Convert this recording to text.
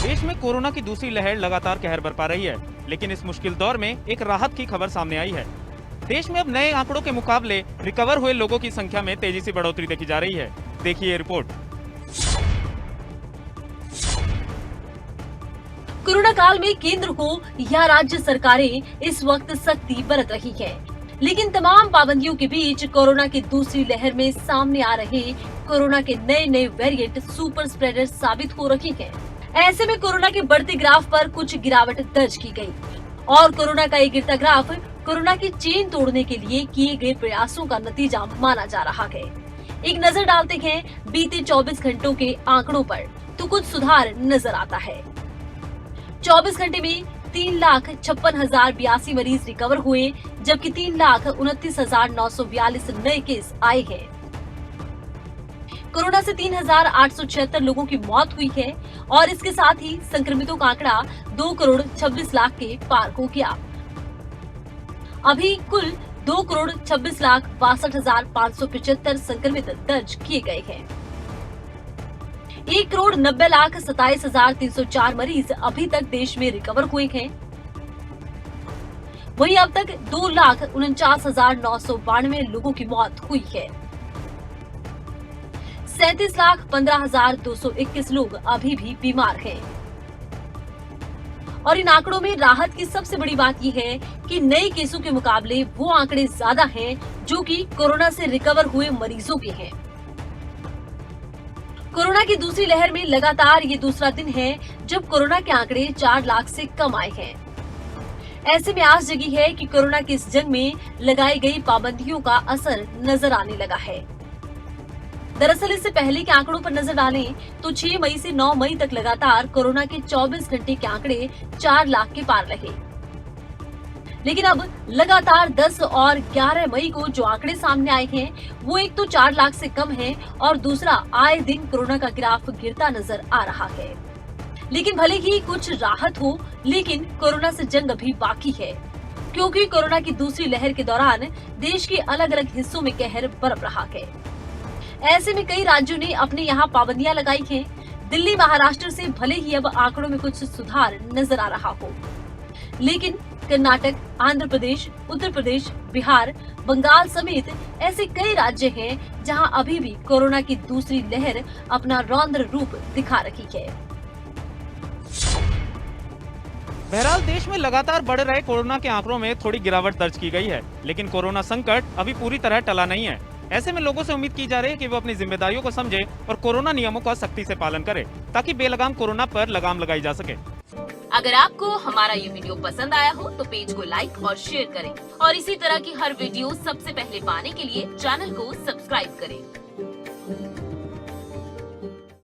देश में कोरोना की दूसरी लहर लगातार कहर बरपा रही है, लेकिन इस मुश्किल दौर में एक राहत की खबर सामने आई है। देश में अब नए आंकड़ों के मुकाबले रिकवर हुए लोगों की संख्या में तेजी से बढ़ोतरी देखी जा रही है। देखिए ये रिपोर्ट। कोरोना काल में केंद्र हो या राज्य सरकारें इस वक्त सख्ती बरत रही है, लेकिन तमाम पाबंदियों के बीच कोरोना की दूसरी लहर में सामने आ रहे कोरोना के नए वेरिएंट सुपर स्प्रेडर साबित हो रही हैं। ऐसे में कोरोना के बढ़ते ग्राफ पर कुछ गिरावट दर्ज की गई और कोरोना का ये गिरता ग्राफ कोरोना की चेन तोड़ने के लिए किए गए प्रयासों का नतीजा माना जा रहा है। एक नजर डालते हैं बीते 24 घंटों के आंकड़ों पर, तो कुछ सुधार नजर आता है। 24 घंटे में 3,56,082 मरीज रिकवर हुए, जबकि 3,29,942 नए केस आए हैं। कोरोना से 3,876 लोगों की मौत हुई है और इसके साथ ही संक्रमितों का आंकड़ा 2,26,00,000 के पार हो गया। अभी कुल 2,26,62,575 संक्रमित दर्ज किए गए हैं। 1,90,27,304 मरीज अभी तक देश में रिकवर हुए हैं। वहीं अब तक 2,49,992 लोगों की मौत हुई है। 37,15,221 लोग अभी भी बीमार हैं। और इन आंकड़ों में राहत की सबसे बड़ी बात यह है कि नए केसों के मुकाबले वो आंकड़े ज्यादा हैं जो कि कोरोना से रिकवर हुए मरीजों के हैं। कोरोना की दूसरी लहर में लगातार ये दूसरा दिन है जब कोरोना के आंकड़े 4 लाख से कम आए हैं। ऐसे में आस जगी है कि कोरोना की इस जंग में लगाई गई पाबंदियों का असर नजर आने लगा है। दरअसल इससे पहले के आंकड़ों पर नजर डालें तो 6 मई से 9 मई तक लगातार कोरोना के 24 घंटे के आंकड़े 4 लाख के पार रहे। लेकिन अब लगातार 10 और 11 मई को जो आंकड़े सामने आए हैं वो एक तो 4 लाख से कम है और दूसरा आए दिन कोरोना का ग्राफ गिरता नजर आ रहा है। लेकिन भले ही कुछ राहत हो, लेकिन कोरोना से जंग अभी बाकी है, क्योंकि कोरोना की दूसरी लहर के दौरान देश के अलग अलग हिस्सों में कहर बरप रहा है। ऐसे में कई राज्यों ने अपने यहाँ पाबंदियां लगाई हैं। दिल्ली, महाराष्ट्र से भले ही अब आंकड़ों में कुछ सुधार नजर आ रहा हो, लेकिन कर्नाटक, आंध्र प्रदेश, उत्तर प्रदेश, बिहार, बंगाल समेत ऐसे कई राज्य हैं जहां अभी भी कोरोना की दूसरी लहर अपना रौद्र रूप दिखा रही है। बहरहाल देश में लगातार बढ़ रहे कोरोना के आंकड़ों में थोड़ी गिरावट दर्ज की गई है, लेकिन कोरोना संकट अभी पूरी तरह टला नहीं है। ऐसे में लोगों से उम्मीद की जा रही है कि वो अपनी जिम्मेदारियों को समझे और कोरोना नियमों का सख्ती से पालन करे, ताकि बेलगाम कोरोना पर लगाम लगाई जा सके। अगर आपको हमारा ये वीडियो पसंद आया हो तो पेज को लाइक और शेयर करें और इसी तरह की हर वीडियो सबसे पहले पाने के लिए चैनल को सब्सक्राइब करें।